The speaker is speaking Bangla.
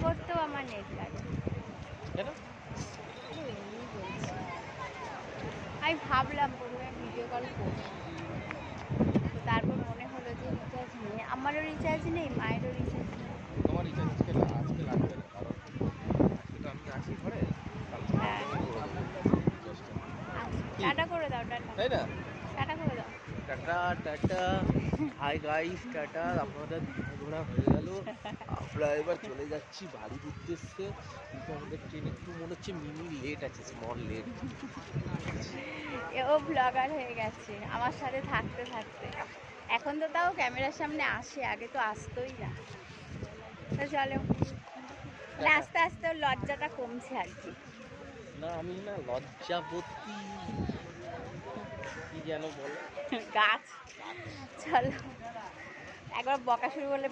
করতেও আমার নেট লাগে। কেন? এমনি বলছি। আমি ভাবলাম প্রথমে ভিডিও কল করবো, তো তারপর মনে হলো যে রিচার্জ নেই, আমারও রিচার্জ নেই, মায়েরও রিচার্জ নেই। তোমার রিচার্জ আজকে লাগবে না, কারণ আজকে তো আমি আছি ঘরে, কালকে হ্যাঁ, থেকে করে দেবো রিচার্জটা। টাটা করে দাও, টাটা তাই না? টাটা করে দাও। Tata tata. Hi guys, tata. আপনাদের দীঘা ঘোরা হয়ে গেল, আমরা এবার চলে যাচ্ছি বাড়ির উদ্দেশ্যে। কিন্তু আমাদের ট্রেন একটু মনে হচ্ছে মিনি লেট আছে, স্মল লেট। ও ব্লগার হয়ে গেছে আমার সাথে থাকতে থাকতে। এখন তো তাও ক্যামেরার সামনে আসে, আগে তো আসতোই না। তো চলো, মানে আস্তে আস্তে ওর লজ্জাটা কমছে আর কি। না আমি না লজ্জাবতী, কি যেন বলে গাছ। চলো, একবার বকা শুরু করলে